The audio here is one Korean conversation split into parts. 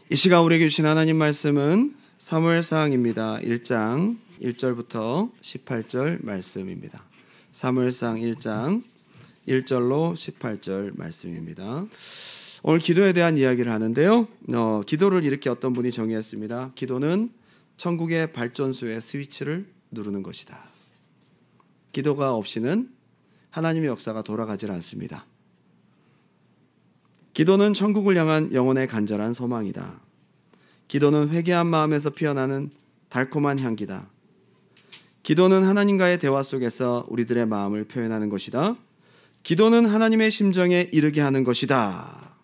이 시간 우리에게 주신 하나님 말씀은 사무엘상입니다. 1장 1절부터 18절 말씀입니다. 사무엘상 1장 1절로 18절 말씀입니다. 오늘 기도에 대한 이야기를 하는데요. 기도를 이렇게 어떤 분이 정의했습니다. 기도는 천국의 발전소의 스위치를 누르는 것이다. 기도가 없이는 하나님의 역사가 돌아가질 않습니다. 기도는 천국을 향한 영혼의 간절한 소망이다. 기도는 회개한 마음에서 피어나는 달콤한 향기다. 기도는 하나님과의 대화 속에서 우리들의 마음을 표현하는 것이다. 기도는 하나님의 심정에 이르게 하는 것이다.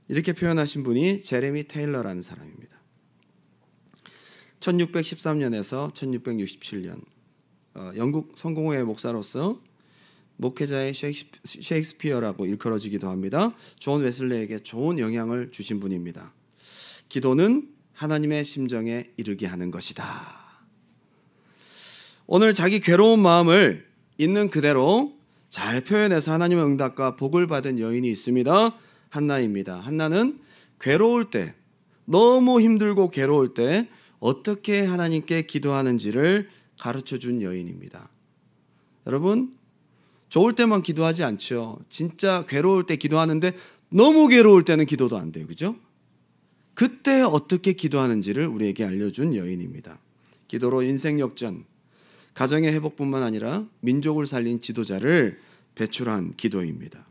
이렇게 표현하신 분이 제레미 테일러라는 사람입니다. 1613년에서 1667년 영국 성공회의 목사로서 목회자의 셰익스피어라고 일컬어지기도 합니다. 존 웨슬레에게 좋은 영향을 주신 분입니다. 기도는 하나님의 심정에 이르게 하는 것이다. 오늘 자기 괴로운 마음을 있는 그대로 잘 표현해서 하나님의 응답과 복을 받은 여인이 있습니다. 한나입니다. 한나는 괴로울 때, 너무 힘들고 괴로울 때 어떻게 하나님께 기도하는지를 가르쳐준 여인입니다. 여러분, 좋을 때만 기도하지 않죠. 진짜 괴로울 때 기도하는데 너무 괴로울 때는 기도도 안 돼요. 그죠? 그때 어떻게 기도하는지를 우리에게 알려준 여인입니다. 기도로 인생 역전, 가정의 회복뿐만 아니라 민족을 살린 지도자를 배출한 기도입니다.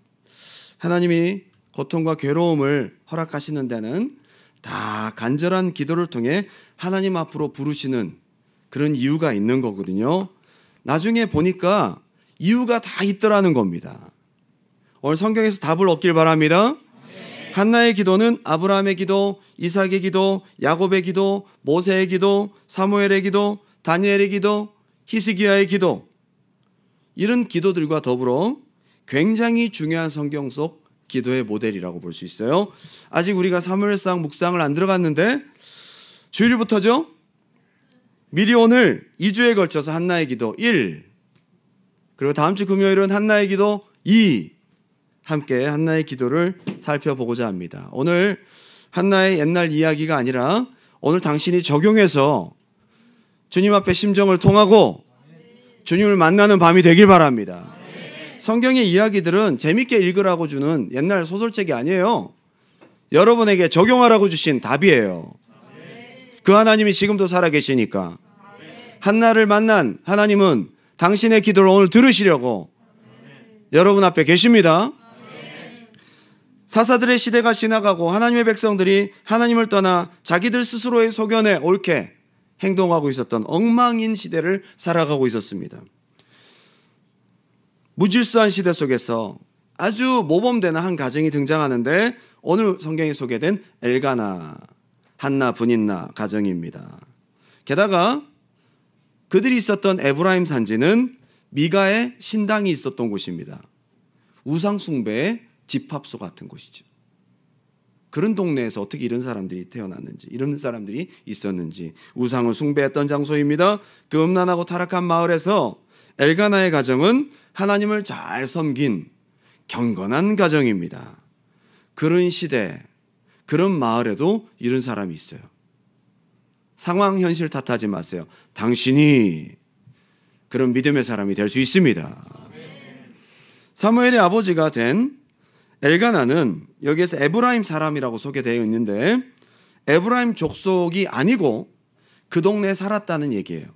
하나님이 고통과 괴로움을 허락하시는 데는 다 간절한 기도를 통해 하나님 앞으로 부르시는 그런 이유가 있는 거거든요. 나중에 보니까 이유가 다 있더라는 겁니다. 오늘 성경에서 답을 얻길 바랍니다. 네. 한나의 기도는 아브라함의 기도, 이삭의 기도, 야곱의 기도, 모세의 기도, 사무엘의 기도, 다니엘의 기도, 히스기야의 기도, 이런 기도들과 더불어 굉장히 중요한 성경 속 기도의 모델이라고 볼 수 있어요. 아직 우리가 사무엘상 묵상을 안 들어갔는데 주일부터죠. 미리 오늘 2주에 걸쳐서 한나의 기도 1, 그리고 다음 주 금요일은 한나의 기도 2, 함께 한나의 기도를 살펴보고자 합니다. 오늘 한나의 옛날 이야기가 아니라 오늘 당신이 적용해서 주님 앞에 심정을 통하고 주님을 만나는 밤이 되길 바랍니다. 성경의 이야기들은 재밌게 읽으라고 주는 옛날 소설책이 아니에요. 여러분에게 적용하라고 주신 답이에요. 그 하나님이 지금도 살아계시니까. 한나를 만난 하나님은 당신의 기도를 오늘 들으시려고 여러분 앞에 계십니다. 사사들의 시대가 지나가고 하나님의 백성들이 하나님을 떠나 자기들 스스로의 소견에 옳게 행동하고 있었던 엉망인 시대를 살아가고 있었습니다. 무질서한 시대 속에서 아주 모범되는 한 가정이 등장하는데 오늘 성경에 소개된 엘가나, 한나, 브닌나 가정입니다. 게다가 그들이 있었던 에브라임 산지는 미가의 신당이 있었던 곳입니다. 우상숭배의 집합소 같은 곳이죠. 그런 동네에서 어떻게 이런 사람들이 태어났는지, 이런 사람들이 있었는지, 우상을 숭배했던 장소입니다. 그 음란하고 타락한 마을에서 엘가나의 가정은 하나님을 잘 섬긴 경건한 가정입니다. 그런 시대, 그런 마을에도 이런 사람이 있어요. 상황, 현실 탓하지 마세요. 당신이 그런 믿음의 사람이 될 수 있습니다. 사무엘의 아버지가 된 엘가나는 여기에서 에브라임 사람이라고 소개되어 있는데 에브라임 족속이 아니고 그 동네에 살았다는 얘기예요.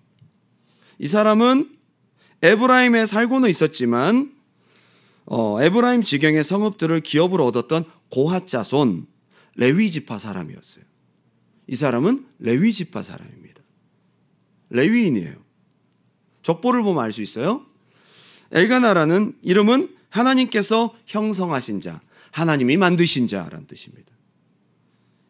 이 사람은 에브라임에 살고는 있었지만 에브라임 지경의 성읍들을 기업으로 얻었던 고핫 자손 레위 지파 사람이었어요. 이 사람은 레위 지파 사람입니다. 레위인이에요. 족보를 보면 알 수 있어요. 엘가나라는 이름은 하나님께서 형성하신 자, 하나님이 만드신 자라는 뜻입니다.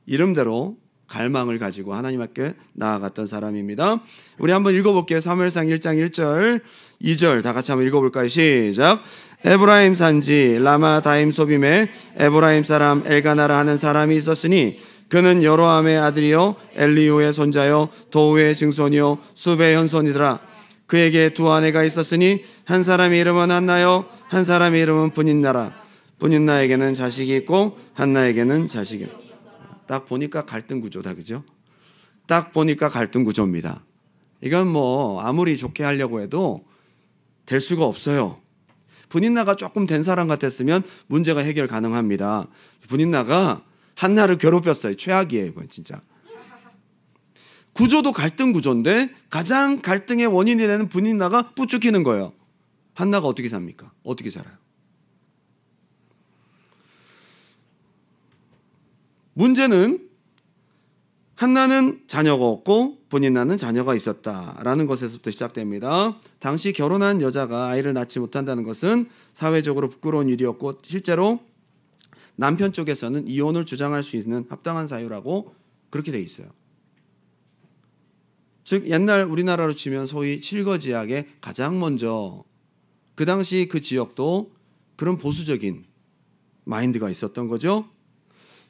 이름대로 갈망을 가지고 하나님 앞에 나아갔던 사람입니다. 우리 한번 읽어볼게요. 사무엘상 1장 1절 2절 다 같이 한번 읽어볼까요? 시작. 에브라임 산지 라마 다임 소빔에 에브라임 사람 엘가나라 하는 사람이 있었으니 그는 여로함의 아들이요 엘리후의 손자요 도후의 증손이요 숲의 현손이더라. 그에게 두 아내가 있었으니 한 사람의 이름은 한나요 한 사람의 이름은 브닌나라. 브닌나에게는 자식이 있고 한나에게는 자식이 없다. 딱 보니까 갈등 구조다, 그죠? 딱 보니까 갈등 구조입니다. 이건 뭐 아무리 좋게 하려고 해도 될 수가 없어요. 분인나가 조금 된 사람 같았으면 문제가 해결 가능합니다. 분인나가 한나를 괴롭혔어요. 최악이에요, 이건 진짜. 구조도 갈등 구조인데 가장 갈등의 원인이 되는 분인나가 부추기는 거예요. 한나가 어떻게 삽니까? 어떻게 살아요? 문제는 한나는 자녀가 없고 분인나는 자녀가 있었다라는 것에서부터 시작됩니다. 당시 결혼한 여자가 아이를 낳지 못한다는 것은 사회적으로 부끄러운 일이었고 실제로 남편 쪽에서는 이혼을 주장할 수 있는 합당한 사유라고 그렇게 돼 있어요. 즉 옛날 우리나라로 치면 소위 칠거지약에 가장 먼저 그 당시 그 지역도 그런 보수적인 마인드가 있었던 거죠.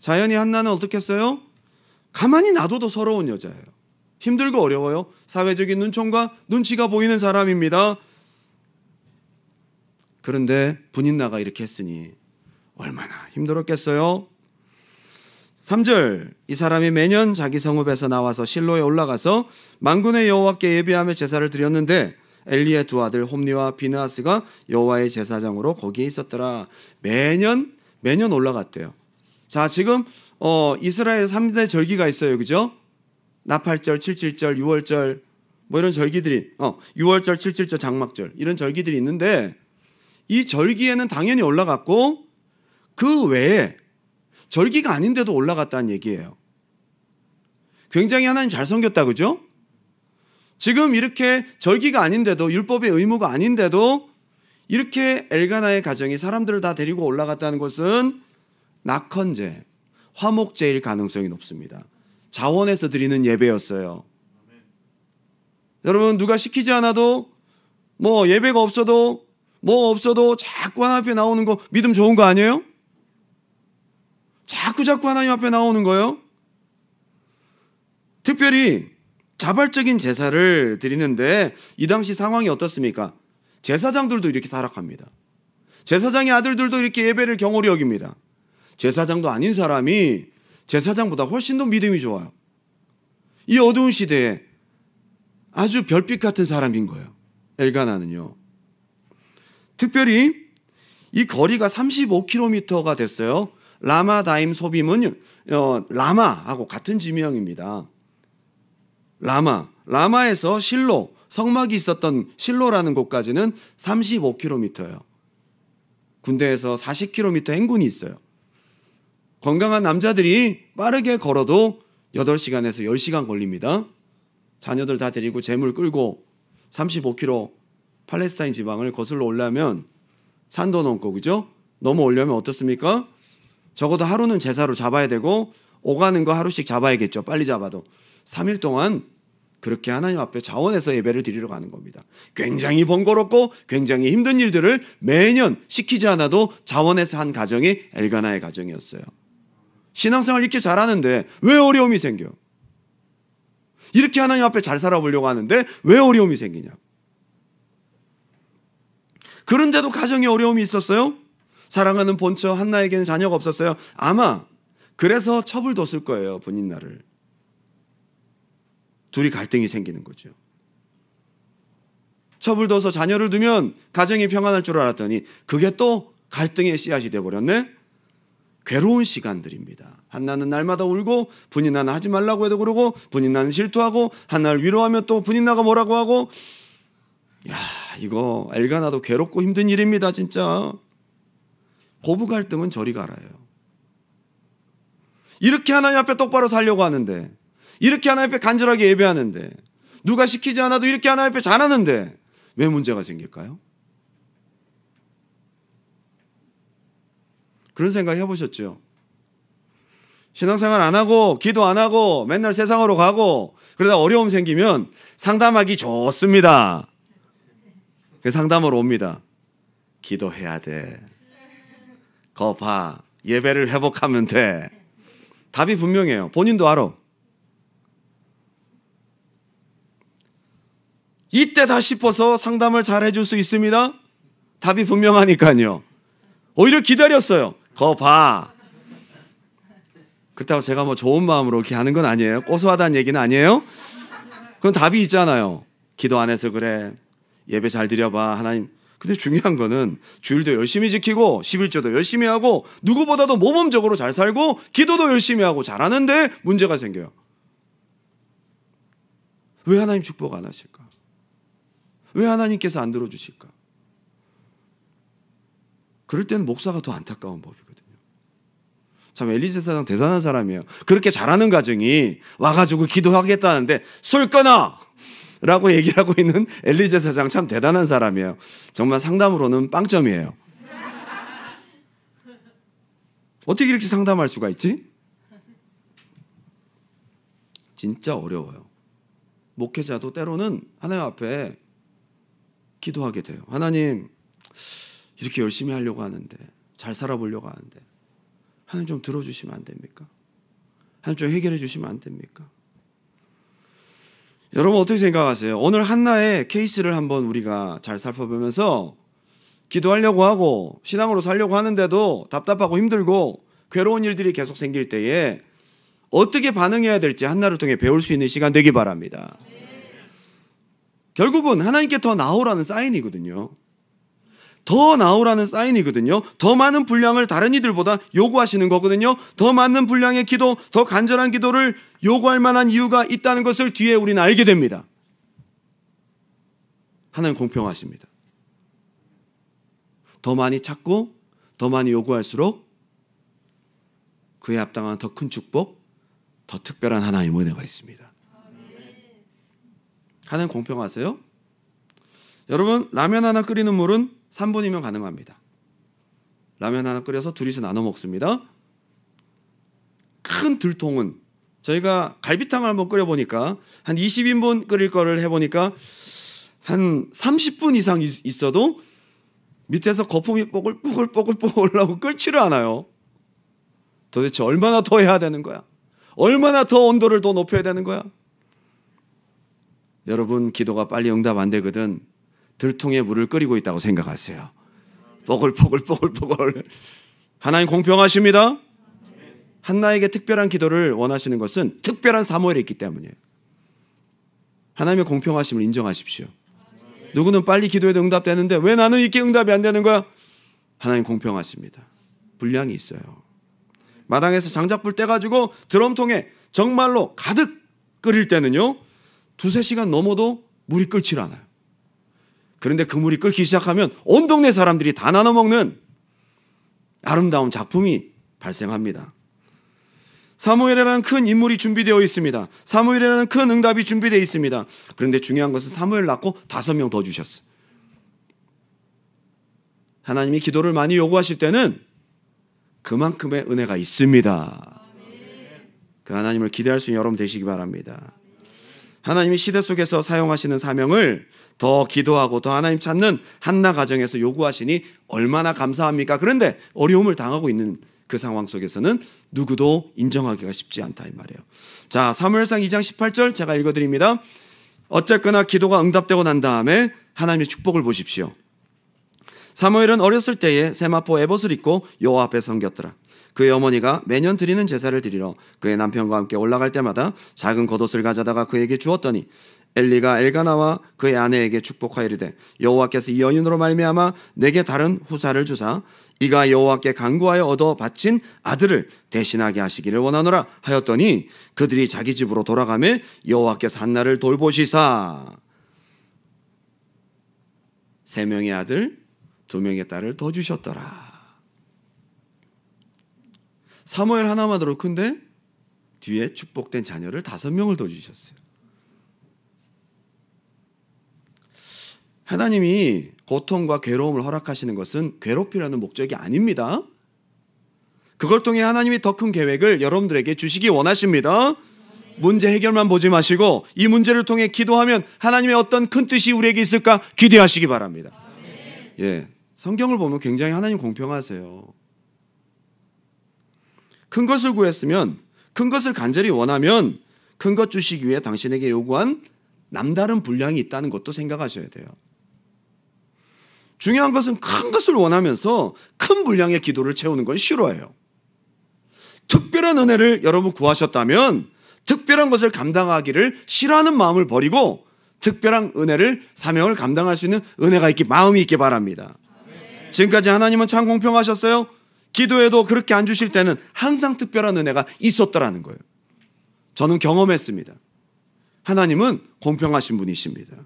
자연히 한나는 어떻게 했어요? 가만히 놔둬도 서러운 여자예요. 힘들고 어려워요. 사회적인 눈총과 눈치가 보이는 사람입니다. 그런데 분인나가 이렇게 했으니 얼마나 힘들었겠어요. 3절 이 사람이 매년 자기 성읍에서 나와서 실로에 올라가서 만군의 여호와께 예배하며 제사를 드렸는데 엘리의 두 아들 홈리와 비느하스가 여호와의 제사장으로 거기에 있었더라. 매년 올라갔대요. 자, 지금 이스라엘 3대 절기가 있어요. 그죠? 나팔절, 칠칠절, 유월절 뭐 이런 절기들이 6월절, 칠칠절, 장막절 이런 절기들이 있는데 이 절기에는 당연히 올라갔고 그 외에 절기가 아닌데도 올라갔다는 얘기예요. 굉장히 하나님 잘 섬겼다, 그죠? 지금 이렇게 절기가 아닌데도 율법의 의무가 아닌데도 이렇게 엘가나의 가정이 사람들을 다 데리고 올라갔다는 것은 낙헌제, 화목제일 가능성이 높습니다. 자원해서 드리는 예배였어요. 여러분 누가 시키지 않아도 뭐 예배가 없어도 뭐 없어도 자꾸 하나님 앞에 나오는 거 믿음 좋은 거 아니에요? 자꾸 하나님 앞에 나오는 거예요. 특별히 자발적인 제사를 드리는데 이 당시 상황이 어떻습니까? 제사장들도 이렇게 타락합니다. 제사장의 아들들도 이렇게 예배를 경홀히 여깁니다. 제사장도 아닌 사람이 제사장보다 훨씬 더 믿음이 좋아요. 이 어두운 시대에 아주 별빛 같은 사람인 거예요. 엘가나는요. 특별히 이 거리가 35km가 됐어요. 라마다임 소빔은 라마하고 같은 지명입니다. 라마에서 실로, 성막이 있었던 실로라는 곳까지는 35km예요. 군대에서 40km 행군이 있어요. 건강한 남자들이 빠르게 걸어도 8시간에서 10시간 걸립니다. 자녀들 다 데리고 재물 끌고 35km 팔레스타인 지방을 거슬러 올라면 산도 넘고, 그죠? 넘어오려면 어떻습니까? 적어도 하루는 제사로 잡아야 되고 오가는 거 하루씩 잡아야겠죠. 빨리 잡아도 3일 동안 그렇게 하나님 앞에 자원해서 예배를 드리러 가는 겁니다. 굉장히 번거롭고 굉장히 힘든 일들을 매년 시키지 않아도 자원해서 한 가정이 엘가나의 가정이었어요. 신앙생활 이렇게 잘하는데 왜 어려움이 생겨? 이렇게 하나님 앞에 잘 살아보려고 하는데 왜 어려움이 생기냐? 그런데도 가정에 어려움이 있었어요? 사랑하는 본처 한나에게는 자녀가 없었어요. 아마 그래서 첩을 뒀을 거예요. 분인나를. 둘이 갈등이 생기는 거죠. 첩을 둬서 자녀를 두면 가정이 평안할 줄 알았더니 그게 또 갈등의 씨앗이 되어버렸네. 괴로운 시간들입니다. 한나는 날마다 울고 분인나는 하지 말라고 해도 그러고 분인나는 질투하고 한나를 위로하면 또 분인나가 뭐라고 하고. 야, 이거 엘가나도 괴롭고 힘든 일입니다. 진짜. 고부 갈등은 저리 갈아요. 이렇게 하나님 앞에 똑바로 살려고 하는데, 이렇게 하나님 앞에 간절하게 예배하는데, 누가 시키지 않아도 이렇게 하나님 앞에 잘하는데 왜 문제가 생길까요? 그런 생각 해보셨죠? 신앙생활 안 하고 기도 안 하고 맨날 세상으로 가고 그러다 어려움 생기면 상담하기 좋습니다. 그 상담으로 옵니다. 기도해야 돼. 거 봐. 예배를 회복하면 돼. 답이 분명해요. 본인도 알아. 이때다 싶어서 상담을 잘 해줄 수 있습니다. 답이 분명하니까요. 오히려 기다렸어요. 거 봐. 그렇다고 제가 뭐 좋은 마음으로 이렇게 하는 건 아니에요. 고소하다는 얘기는 아니에요. 그건 답이 있잖아요. 기도 안 해서 그래. 예배 잘 드려봐 하나님. 근데 중요한 거는 주일도 열심히 지키고 11조도 열심히 하고 누구보다도 모범적으로 잘 살고 기도도 열심히 하고 잘하는데 문제가 생겨요. 왜 하나님 축복 안 하실까? 왜 하나님께서 안 들어주실까? 그럴 때는 목사가 더 안타까운 법이거든요. 참 엘리 제사장 대단한 사람이에요. 그렇게 잘하는 가정이 와가지고 기도하겠다는데 술 끊어! 라고 얘기를 하고 있는 엘리 제사장 참 대단한 사람이에요. 정말 상담으로는 빵점이에요. 어떻게 이렇게 상담할 수가 있지? 진짜 어려워요. 목회자도 때로는 하나님 앞에 기도하게 돼요. 하나님, 이렇게 열심히 하려고 하는데, 잘 살아보려고 하는데 하나님 좀 들어주시면 안 됩니까? 하나님 좀 해결해 주시면 안 됩니까? 여러분 어떻게 생각하세요? 오늘 한나의 케이스를 한번 우리가 잘 살펴보면서 기도하려고 하고 신앙으로 살려고 하는데도 답답하고 힘들고 괴로운 일들이 계속 생길 때에 어떻게 반응해야 될지 한나를 통해 배울 수 있는 시간 되기 바랍니다. 결국은 하나님께 더 나오라는 사인이거든요. 더 나오라는 사인이거든요. 더 많은 분량을 다른 이들보다 요구하시는 거거든요. 더 많은 분량의 기도, 더 간절한 기도를 요구할 만한 이유가 있다는 것을 뒤에 우리는 알게 됩니다. 하나님 공평하십니다. 더 많이 찾고 더 많이 요구할수록 그에 합당한 더 큰 축복, 더 특별한 하나님의 은혜가 있습니다. 하나님 공평하세요? 여러분 라면 하나 끓이는 물은 3분이면 가능합니다. 라면 하나 끓여서 둘이서 나눠 먹습니다. 큰 들통은 저희가 갈비탕을 한번 끓여보니까 한 20인분 끓일 거를 해보니까 한 30분 이상 있어도 밑에서 거품이 뽀글뽀글 올라오고 끓지를 않아요. 도대체 얼마나 더 해야 되는 거야? 얼마나 더 온도를 더 높여야 되는 거야? 여러분 기도가 빨리 응답 안 되거든 들통에 물을 끓이고 있다고 생각하세요. 뽀글뽀글 하나님 공평하십니다. 한나에게 특별한 기도를 원하시는 것은 특별한 사무엘이 있기 때문이에요. 하나님의 공평하심을 인정하십시오. 누구는 빨리 기도해도 응답되는데 왜 나는 이렇게 응답이 안 되는 거야? 하나님 공평하십니다. 분량이 있어요. 마당에서 장작불 떼가지고 드럼통에 정말로 가득 끓일 때는요 2-3시간 넘어도 물이 끓질 않아요. 그런데 그 물이 끓기 시작하면 온 동네 사람들이 다 나눠 먹는 아름다운 작품이 발생합니다. 사무엘이라는 큰 인물이 준비되어 있습니다. 사무엘이라는 큰 응답이 준비되어 있습니다. 그런데 중요한 것은 사무엘 낳고 5명 더 주셨어요. 하나님이 기도를 많이 요구하실 때는 그만큼의 은혜가 있습니다. 그 하나님을 기대할 수 있는 여러분 되시기 바랍니다. 하나님이 시대 속에서 사용하시는 사명을 더 기도하고 더 하나님 찾는 한나 가정에서 요구하시니 얼마나 감사합니까? 그런데 어려움을 당하고 있는 그 상황 속에서는 누구도 인정하기가 쉽지 않다 이 말이에요. 자, 사무엘상 2장 18절 제가 읽어드립니다. 어쨌거나 기도가 응답되고 난 다음에 하나님의 축복을 보십시오. 사무엘은 어렸을 때에 세마포 에봇을 입고 여호와 앞에 섬겼더라. 그의 어머니가 매년 드리는 제사를 드리러 그의 남편과 함께 올라갈 때마다 작은 겉옷을 가져다가 그에게 주었더니 엘리가 엘가나와 그의 아내에게 축복하이르되 여호와께서 이 여인으로 말미암아 내게 다른 후사를 주사 이가 여호와께 간구하여 얻어 바친 아들을 대신하게 하시기를 원하노라 하였더니 그들이 자기 집으로 돌아가매 여호와께서 한나를 돌보시사 3명의 아들 2명의 딸을 더 주셨더라. 사무엘 하나만 들어 큰데 뒤에 축복된 자녀를 5명을 더 주셨어요. 하나님이 고통과 괴로움을 허락하시는 것은 괴롭히라는 목적이 아닙니다. 그걸 통해 하나님이 더 큰 계획을 여러분들에게 주시기 원하십니다. 문제 해결만 보지 마시고 이 문제를 통해 기도하면 하나님의 어떤 큰 뜻이 우리에게 있을까 기대하시기 바랍니다. 예, 성경을 보면 굉장히 하나님 공평하세요. 큰 것을 구했으면 큰 것을 간절히 원하면 큰 것 주시기 위해 당신에게 요구한 남다른 분량이 있다는 것도 생각하셔야 돼요. 중요한 것은 큰 것을 원하면서 큰 분량의 기도를 채우는 건 싫어해요. 특별한 은혜를 여러분 구하셨다면 특별한 것을 감당하기를 싫어하는 마음을 버리고 특별한 은혜를, 사명을 감당할 수 있는 은혜가 있기, 마음이 있기 바랍니다. 지금까지 하나님은 참 공평하셨어요. 기도에도 그렇게 안 주실 때는 항상 특별한 은혜가 있었더라는 거예요. 저는 경험했습니다. 하나님은 공평하신 분이십니다.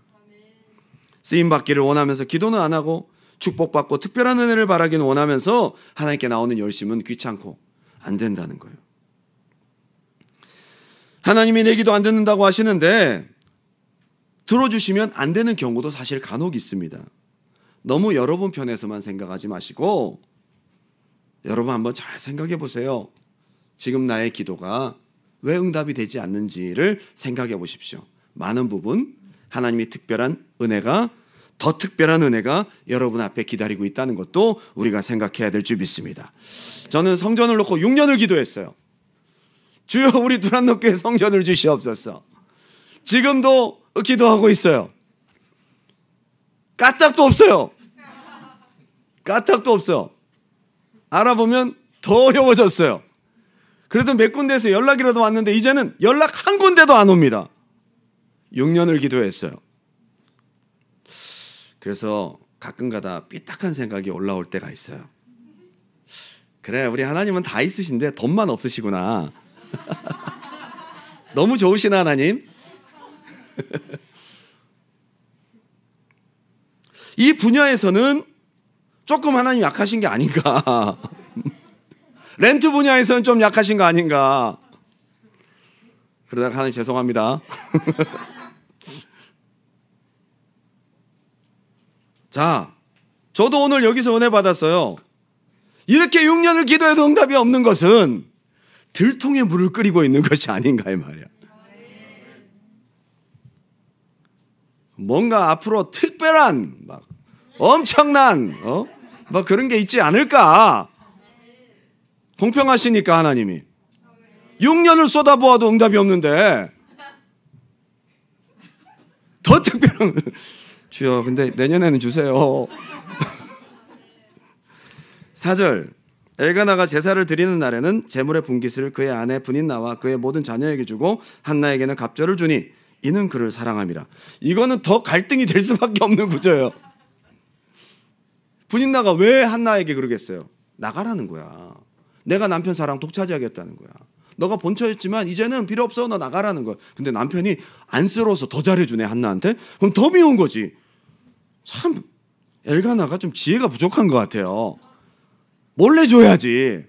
쓰임받기를 원하면서 기도는 안 하고 축복받고 특별한 은혜를 바라기는 원하면서 하나님께 나오는 열심은 귀찮고 안 된다는 거예요. 하나님이 내 기도 안 듣는다고 하시는데 들어주시면 안 되는 경우도 사실 간혹 있습니다. 너무 여러분 편에서만 생각하지 마시고 여러분 한번 잘 생각해 보세요. 지금 나의 기도가 왜 응답이 되지 않는지를 생각해 보십시오. 많은 부분 하나님이 특별한 은혜가, 더 특별한 은혜가 여러분 앞에 기다리고 있다는 것도 우리가 생각해야 될 줄 믿습니다. 저는 성전을 놓고 6년을 기도했어요. 주여 우리 두란노교회 성전을 주시옵소서. 지금도 기도하고 있어요. 까딱도 없어요. 까딱도 없어요. 알아보면 더 어려워졌어요. 그래도 몇 군데에서 연락이라도 왔는데 이제는 연락 한 군데도 안 옵니다. 6년을 기도했어요. 그래서 가끔가다 삐딱한 생각이 올라올 때가 있어요. 그래, 우리 하나님은 다 있으신데 돈만 없으시구나. 너무 좋으시나 하나님? 이 분야에서는 조금 하나님 약하신 게 아닌가. 렌트 분야에서는 좀 약하신 거 아닌가. 그러다가 하나님 죄송합니다. 자, 저도 오늘 여기서 은혜 받았어요. 이렇게 6년을 기도해도 응답이 없는 것은 들통에 물을 끓이고 있는 것이 아닌가 이 말이야. 뭔가 앞으로 특별한 막 엄청난 막 그런 게 있지 않을까. 공평하시니까 하나님이 6년을 쏟아보아도 응답이 없는데 더 특별한 주여 근데 내년에는 주세요. 4절 엘가나가 제사를 드리는 날에는 제물의 분깃을 그의 아내 분인나와 그의 모든 자녀에게 주고 한나에게는 갑절을 주니 이는 그를 사랑함이라. 이거는 더 갈등이 될 수밖에 없는 구조예요. 분인나가 왜 한나에게 그러겠어요? 나가라는 거야. 내가 남편 사랑 독차지하겠다는 거야. 너가 본처였지만 이제는 필요 없어. 너 나가라는 거야. 근데 남편이 안쓰러워서 더 잘해주네 한나한테. 그럼 더 미운 거지. 참 엘가나가 좀 지혜가 부족한 것 같아요. 몰래 줘야지.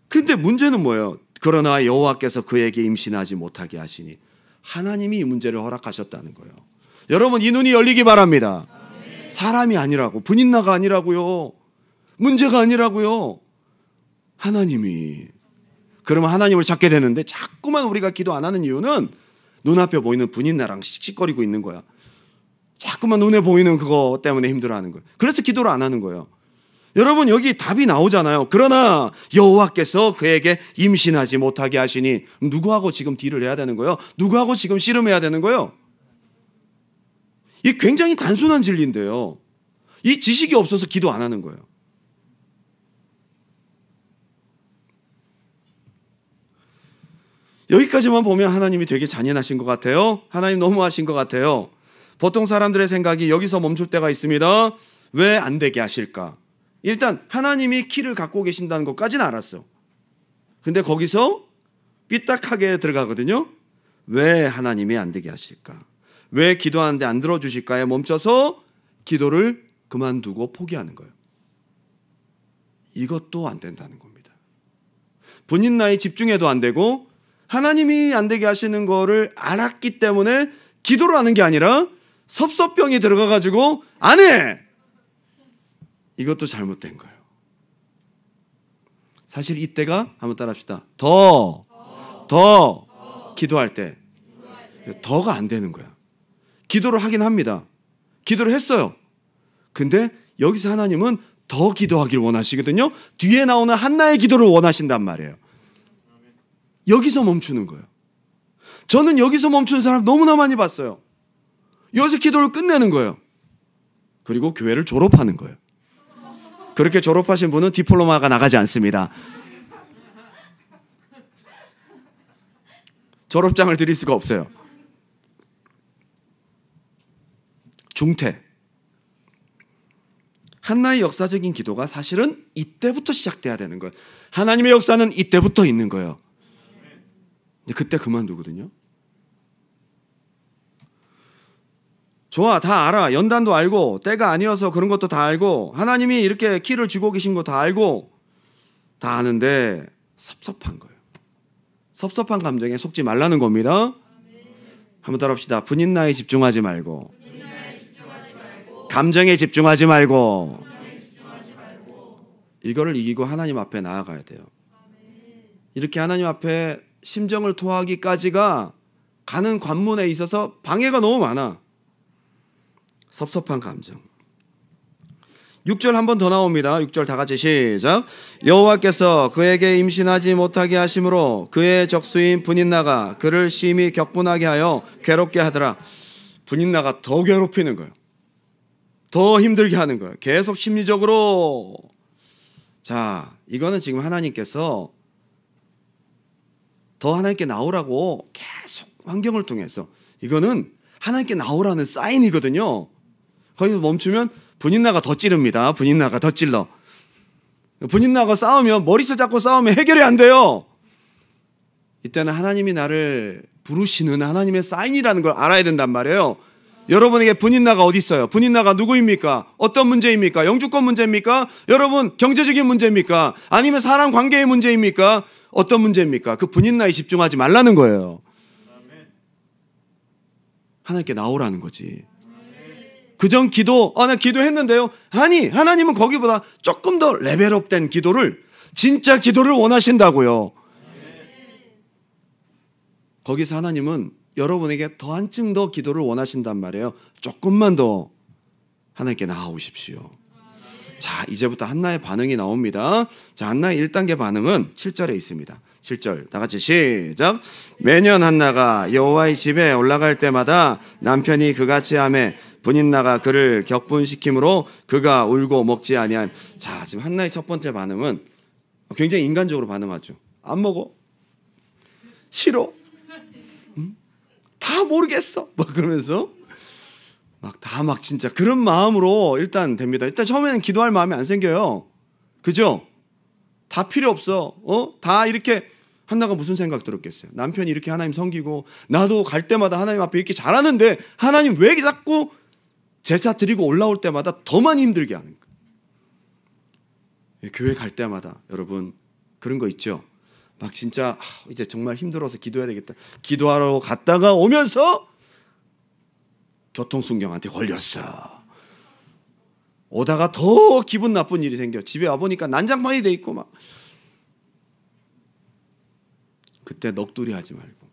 근데 문제는 뭐예요? 그러나 여호와께서 그에게 임신하지 못하게 하시니 하나님이 이 문제를 허락하셨다는 거예요. 여러분 이 눈이 열리기 바랍니다. 사람이 아니라고, 분인나가 아니라고요. 문제가 아니라고요. 하나님이. 그러면 하나님을 찾게 되는데 자꾸만 우리가 기도 안 하는 이유는 눈앞에 보이는 분인나랑 씩씩거리고 있는 거야. 자꾸만 눈에 보이는 그거 때문에 힘들어하는 거예요. 그래서 기도를 안 하는 거예요. 여러분 여기 답이 나오잖아요. 그러나 여호와께서 그에게 임신하지 못하게 하시니 누구하고 지금 딜을 해야 되는 거예요? 누구하고 지금 씨름해야 되는 거예요? 이 굉장히 단순한 진리인데요. 이 지식이 없어서 기도 안 하는 거예요. 여기까지만 보면 하나님이 되게 잔인하신 것 같아요. 하나님 너무하신 것 같아요. 보통 사람들의 생각이 여기서 멈출 때가 있습니다. 왜 안 되게 하실까? 일단 하나님이 키를 갖고 계신다는 것까지는 알았어. 근데 거기서 삐딱하게 들어가거든요. 왜 하나님이 안 되게 하실까? 왜 기도하는데 안 들어주실까에 멈춰서 기도를 그만두고 포기하는 거예요. 이것도 안 된다는 겁니다. 분인나에 집중해도 안 되고 하나님이 안 되게 하시는 거를 알았기 때문에 기도를 하는 게 아니라 섭섭병이 들어가가지고 안 해! 이것도 잘못된 거예요. 사실 이때가 한번 따라합시다. 더 기도할 때 더가 안 되는 거야. 기도를 하긴 합니다. 기도를 했어요. 근데 여기서 하나님은 더 기도하기를 원하시거든요. 뒤에 나오는 한나의 기도를 원하신단 말이에요. 여기서 멈추는 거예요. 저는 여기서 멈추는 사람 너무나 많이 봤어요. 여기서 기도를 끝내는 거예요. 그리고 교회를 졸업하는 거예요. 그렇게 졸업하신 분은 디플로마가 나가지 않습니다. 졸업장을 드릴 수가 없어요. 중퇴. 한나의 역사적인 기도가 사실은 이때부터 시작돼야 되는 거예요. 하나님의 역사는 이때부터 있는 거예요. 근데 그때 그만두거든요. 좋아, 다 알아. 연단도 알고 때가 아니어서 그런 것도 다 알고 하나님이 이렇게 키를 쥐고 계신 거 다 알고 다 아는데 섭섭한 거예요. 섭섭한 감정에 속지 말라는 겁니다. 한번 따라합시다. 분인나에 집중하지 말고, 감정에 집중하지 말고, 이거를 이기고 하나님 앞에 나아가야 돼요. 이렇게 하나님 앞에 심정을 토하기까지가 가는 관문에 있어서 방해가 너무 많아. 섭섭한 감정. 6절 한 번 더 나옵니다. 6절 다 같이 시작. 여호와께서 그에게 임신하지 못하게 하심으로 그의 적수인 분인나가 그를 심히 격분하게 하여 괴롭게 하더라. 분인나가 더 괴롭히는 거예요. 더 힘들게 하는 거예요. 계속 심리적으로. 자, 이거는 지금 하나님께서 더 하나님께 나오라고 계속 환경을 통해서, 이거는 하나님께 나오라는 사인이거든요. 거기서 멈추면 분인나가 더 찌릅니다. 분인나가 더 찔러. 분인나가 싸우면, 머리서 잡고 싸우면 해결이 안 돼요. 이때는 하나님이 나를 부르시는 하나님의 사인이라는 걸 알아야 된단 말이에요. 여러분에게 분인나가 어디 있어요? 분인나가 누구입니까? 어떤 문제입니까? 영주권 문제입니까? 여러분 경제적인 문제입니까? 아니면 사람 관계의 문제입니까? 어떤 문제입니까? 그 분인나에 집중하지 말라는 거예요. 하나님께 나오라는 거지. 그전 기도, 나 기도했는데요. 아니, 하나님은 거기보다 조금 더 레벨업된 기도를, 진짜 기도를 원하신다고요. 거기서 하나님은 여러분에게 더 한층 더 기도를 원하신단 말이에요. 조금만 더 하나님께 나아오십시오. 자, 이제부터 한나의 반응이 나옵니다. 자, 한나의 1단계 반응은 7절에 있습니다. 7절 다 같이 시작. 매년 한나가 여호와의 집에 올라갈 때마다 남편이 그같이 하매 분인나가 그를 격분시킴으로 그가 울고 먹지 아니한. 자, 지금 한나의 첫 번째 반응은 굉장히 인간적으로 반응하죠. 안 먹어, 싫어, 다 모르겠어, 막 그러면서 막 진짜 그런 마음으로 일단 됩니다. 일단 처음에는 기도할 마음이 안 생겨요. 그죠? 다 필요 없어. 다 이렇게. 한나가 무슨 생각 들었겠어요? 남편이 이렇게 하나님 섬기고 나도 갈 때마다 하나님 앞에 이렇게 잘하는데 하나님 왜 자꾸 제사 드리고 올라올 때마다 더 많이 힘들게 하는 거예요. 교회 갈 때마다 여러분 그런 거 있죠? 막 진짜 이제 정말 힘들어서 기도해야 되겠다. 기도하러 갔다가 오면서 교통순경한테 걸렸어. 오다가 더 기분 나쁜 일이 생겨. 집에 와보니까 난장판이 돼 있고 막. 그때 넋두리 하지 말고,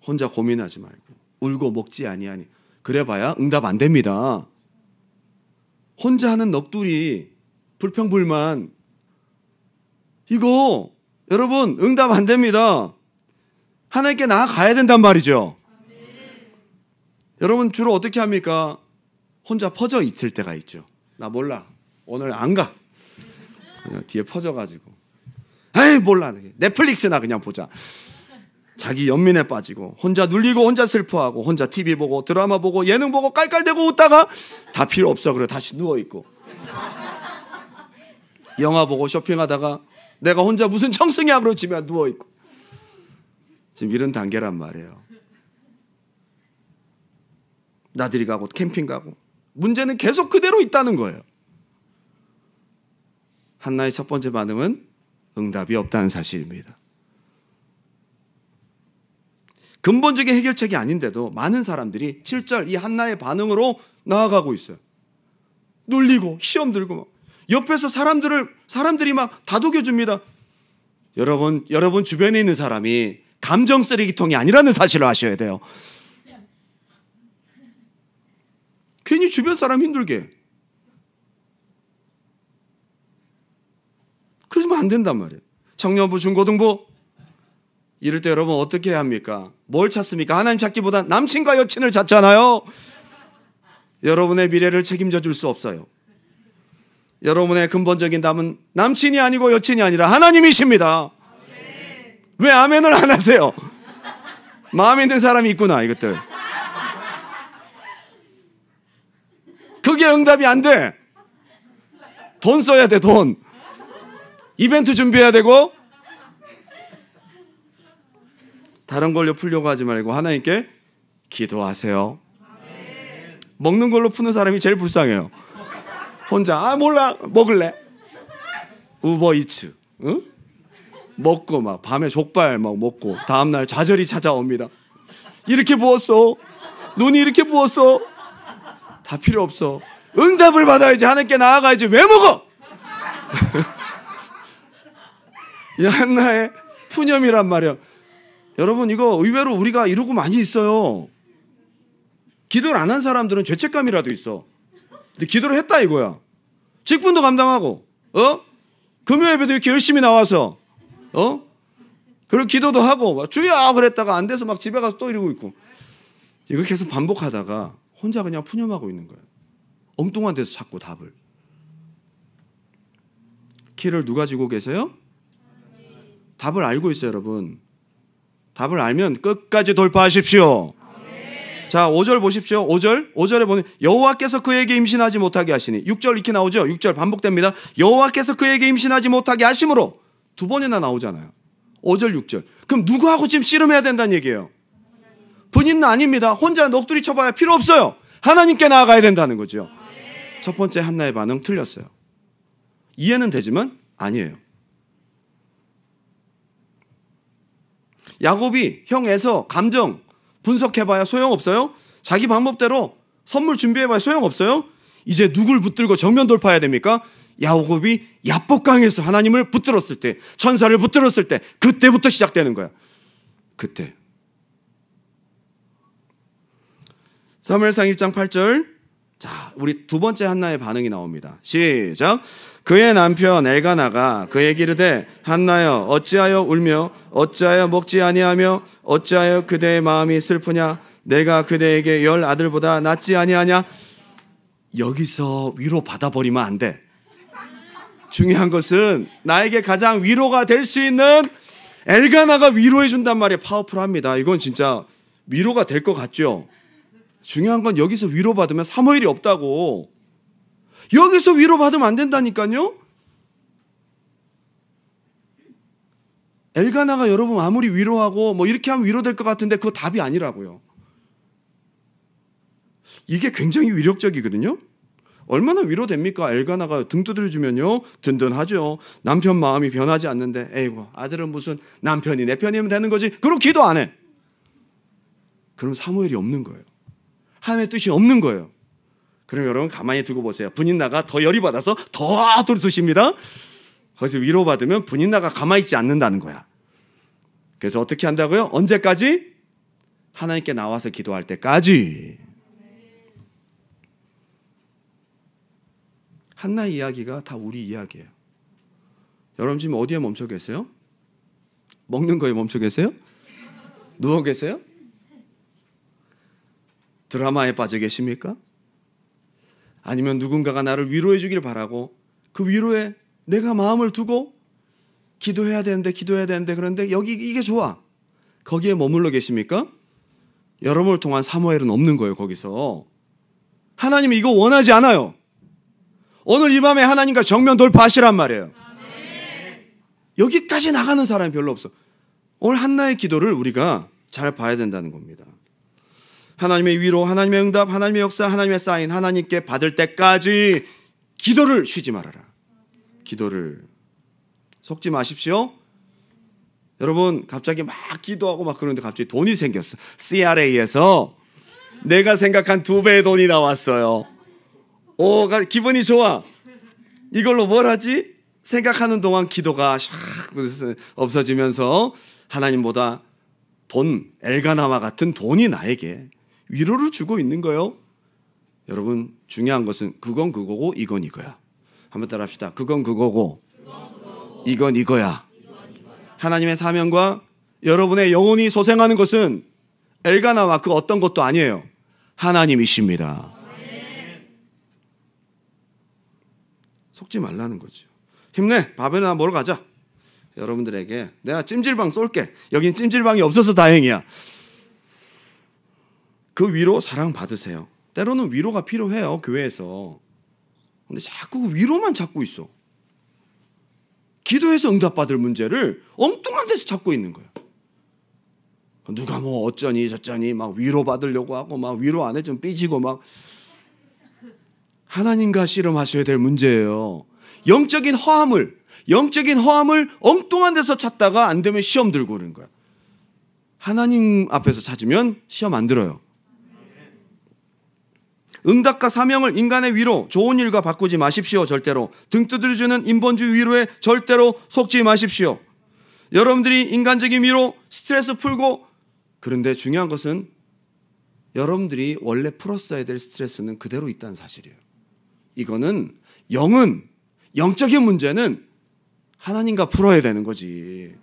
혼자 고민하지 말고, 울고 먹지 아니하니. 그래봐야 응답 안 됩니다. 혼자 하는 넋두리, 불평불만, 이거 여러분 응답 안 됩니다. 하나님께 나아가야 된단 말이죠. 여러분 주로 어떻게 합니까? 혼자 퍼져 있을 때가 있죠. 나 몰라, 오늘 안 가. 그냥 뒤에 퍼져가지고 에이 몰라, 넷플릭스나 그냥 보자. 자기 연민에 빠지고 혼자 눌리고 혼자 슬퍼하고 혼자 TV 보고 드라마 보고 예능 보고 깔깔대고 웃다가 다 필요 없어 그래 다시 누워있고, 영화 보고 쇼핑하다가 내가 혼자 무슨 청승이야 그러고 집에 누워있고. 지금 이런 단계란 말이에요. 나들이 가고 캠핑 가고 문제는 계속 그대로 있다는 거예요. 한나의 첫 번째 반응은 응답이 없다는 사실입니다. 근본적인 해결책이 아닌데도 많은 사람들이 7절 이 한나의 반응으로 나아가고 있어요. 눌리고 시험 들고 막. 옆에서 사람들이 막 다독여줍니다. 여러분 주변에 있는 사람이 감정 쓰레기통이 아니라는 사실을 아셔야 돼요. 괜히 주변 사람 힘들게 그러면 안 된단 말이에요. 청년부, 중고등부 이럴 때 여러분 어떻게 해야 합니까? 뭘 찾습니까? 하나님 찾기보다 남친과 여친을 찾잖아요. 여러분의 미래를 책임져 줄 수 없어요. 여러분의 근본적인 답은 남친이 아니고 여친이 아니라 하나님이십니다. 왜 아멘을 안 하세요? 마음에 있는 사람이 있구나, 이것들. 그게 응답이 안 돼. 돈 써야 돼, 돈. 이벤트 준비해야 되고. 다른 걸로 풀려고 하지 말고 하나님께 기도하세요. 먹는 걸로 푸는 사람이 제일 불쌍해요. 혼자 몰라, 먹을래. 우버이츠, 응? 먹고 막 밤에 족발 막 먹고 다음날 좌절이 찾아옵니다. 이렇게 부었어, 눈이 이렇게 부었어. 다 필요 없어. 응답을 받아야지. 하나님께 나아가야지. 왜 먹어? 이 한나의 푸념이란 말이야. 여러분, 이거 의외로 우리가 이러고 많이 있어요. 기도를 안 한 사람들은 죄책감이라도 있어. 근데 기도를 했다 이거야. 직분도 감당하고, 금요 예배도 이렇게 열심히 나와서, 그리고 기도도 하고, 주여 그랬다가 안 돼서 막 집에 가서 또 이러고 있고. 이걸 계속 반복하다가 혼자 그냥 푸념하고 있는 거예요. 엉뚱한 데서 찾고 답을. 키를 누가 쥐고 계세요? 답을 알고 있어요, 여러분. 답을 알면 끝까지 돌파하십시오. 자, 5절 보십시오. 5절에 보면 여호와께서 그에게 임신하지 못하게 하시니, 6절 이렇게 나오죠. 6절 반복됩니다. 여호와께서 그에게 임신하지 못하게 하심으로. 두 번이나 나오잖아요. 5절 6절. 그럼 누구하고 지금 씨름해야 된다는 얘기예요? 본인은 아닙니다. 혼자 넋두리 쳐봐야 필요 없어요. 하나님께 나아가야 된다는 거죠. 첫 번째 한나의 반응 틀렸어요. 이해는 되지만 아니에요. 야곱이 형 에서 감정 분석해봐야 소용없어요. 자기 방법대로 선물 준비해봐야 소용없어요. 이제 누굴 붙들고 정면 돌파해야 됩니까? 야곱이 야복강에서 하나님을 붙들었을 때, 천사를 붙들었을 때, 그때부터 시작되는 거야. 그때. 사무엘상 1장 8절. 자, 우리 두 번째 한나의 반응이 나옵니다. 시작. 그의 남편 엘가나가 그에게 이르되 한나여 어찌하여 울며 어찌하여 먹지 아니하며 어찌하여 그대의 마음이 슬프냐? 내가 그대에게 10 아들보다 낫지 아니하냐? 여기서 위로 받아버리면 안 돼. 중요한 것은 나에게 가장 위로가 될 수 있는 엘가나가 위로해 준단 말이에요. 파워풀합니다. 이건 진짜 위로가 될 것 같죠? 중요한 건 여기서 위로받으면 사무엘이 없다고. 여기서 위로받으면 안 된다니까요. 엘가나가 여러분 아무리 위로하고 뭐 이렇게 하면 위로될 것 같은데 그거 답이 아니라고요. 이게 굉장히 위력적이거든요. 얼마나 위로됩니까? 엘가나가 등 두드려주면요 든든하죠. 남편 마음이 변하지 않는데 에이구 아들은 무슨 남편이 내 편이면 되는 거지. 그럼 기도 안 해. 그럼 사무엘이 없는 거예요. 하나님의 뜻이 없는 거예요. 그럼 여러분 가만히 두고 보세요. 분인나가 더 열이 받아서 더 돌쏘십니다. 거기서 위로받으면 분인나가 가만히 있지 않는다는 거야. 그래서 어떻게 한다고요? 언제까지? 하나님께 나와서 기도할 때까지. 한나의 이야기가 다 우리 이야기예요. 여러분 지금 어디에 멈춰 계세요? 먹는 거에 멈춰 계세요? 누워 계세요? 드라마에 빠져 계십니까? 아니면 누군가가 나를 위로해 주길 바라고 그 위로에 내가 마음을 두고 기도해야 되는데 그런데 여기 이게 좋아. 거기에 머물러 계십니까? 여러분을 통한 사무엘은 없는 거예요. 거기서 하나님이 이거 원하지 않아요. 오늘 이 밤에 하나님과 정면 돌파하시란 말이에요. 여기까지 나가는 사람이 별로 없어. 오늘 한나의 기도를 우리가 잘 봐야 된다는 겁니다. 하나님의 위로, 하나님의 응답, 하나님의 역사, 하나님의 사인, 하나님께 받을 때까지 기도를 쉬지 말아라. 기도를 속지 마십시오. 여러분 갑자기 막 기도하고 막 그러는데 갑자기 돈이 생겼어. CRA에서 내가 생각한 2배의 돈이 나왔어요. 오, 기분이 좋아. 이걸로 뭘 하지? 생각하는 동안 기도가 샥 없어지면서 하나님보다 돈, 엘가나와 같은 돈이 나에게 위로를 주고 있는 거예요. 여러분 중요한 것은 그건 그거고 이건 이거야. 한번 따라 합시다. 그건 그거고 이건 이거야. 하나님의 사명과 여러분의 영혼이 소생하는 것은 엘가나와 그 어떤 것도 아니에요. 하나님이십니다. 속지 말라는 거죠. 힘내, 밥이나 먹으러 가자. 여러분들에게 내가 찜질방 쏠게. 여긴 찜질방이 없어서 다행이야. 그 위로 사랑 받으세요. 때로는 위로가 필요해요, 교회에서. 근데 자꾸 위로만 찾고 있어. 기도해서 응답받을 문제를 엉뚱한 데서 찾고 있는 거야. 누가 뭐 어쩌니 저쩌니 막 위로받으려고 하고 막 위로 안 해주면 삐지고 막. 하나님과 씨름하셔야 될 문제예요. 영적인 허함을 엉뚱한 데서 찾다가 안 되면 시험 들고 그러는 거야. 하나님 앞에서 찾으면 시험 안 들어요. 응답과 사명을 인간의 위로, 좋은 일과 바꾸지 마십시오. 절대로. 등 두드려주는 인본주의 위로에 절대로 속지 마십시오. 여러분들이 인간적인 위로, 스트레스 풀고, 그런데 중요한 것은 여러분들이 원래 풀었어야 될 스트레스는 그대로 있다는 사실이에요. 이거는 영적인 문제는 하나님과 풀어야 되는 거지.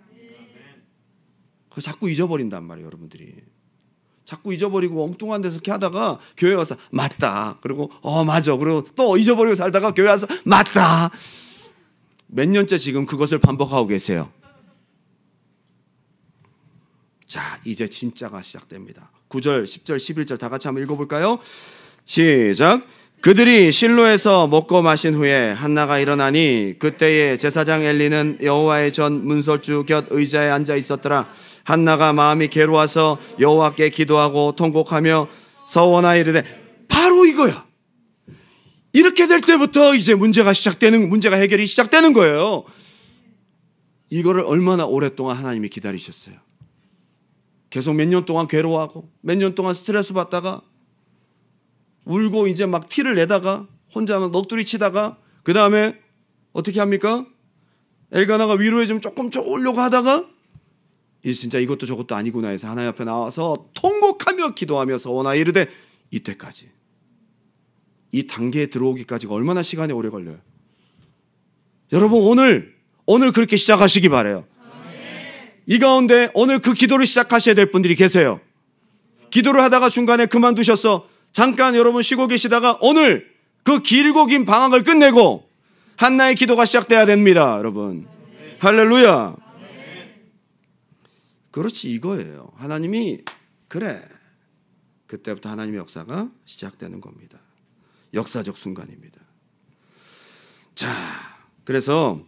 그거 자꾸 잊어버린단 말이에요, 여러분들이. 자꾸 잊어버리고 엉뚱한 데서 이렇게 하다가 교회 와서 맞다. 그리고 맞아. 그리고 또 잊어버리고 살다가 교회 와서 맞다. 몇 년째 지금 그것을 반복하고 계세요. 자, 이제 진짜가 시작됩니다. 9절, 10절, 11절 다 같이 한번 읽어볼까요? 시작. 그들이 실로에서 먹고 마신 후에 한나가 일어나니 그때에 제사장 엘리는 여호와의 전 문설주 곁 의자에 앉아 있었더라. 한나가 마음이 괴로워서 여호와께 기도하고 통곡하며 서원하여 이르되, 바로 이거야. 이렇게 될 때부터 이제 문제가 해결이 시작되는 거예요. 이거를 얼마나 오랫동안 하나님이 기다리셨어요. 계속 몇 년 동안 괴로워하고 몇 년 동안 스트레스 받다가 울고 이제 막 티를 내다가 혼자 넋두리 치다가 그 다음에 어떻게 합니까? 엘가나가 위로해 좀 조금 오려고 하다가 이 진짜 이것도 저것도 아니구나 해서 하나님 앞에 나와서 통곡하며 기도하며 서원하여 이르되, 이때까지 이 단계에 들어오기까지가 얼마나 시간이 오래 걸려요. 여러분 오늘 그렇게 시작하시기 바라요. 이 가운데 오늘 그 기도를 시작하셔야 될 분들이 계세요. 기도를 하다가 중간에 그만두셔서 잠깐 여러분 쉬고 계시다가 오늘 그 길고 긴 방학을 끝내고 한나의 기도가 시작돼야 됩니다. 여러분 할렐루야. 그렇지, 이거예요. 하나님이 그래. 그때부터 하나님의 역사가 시작되는 겁니다. 역사적 순간입니다. 자, 그래서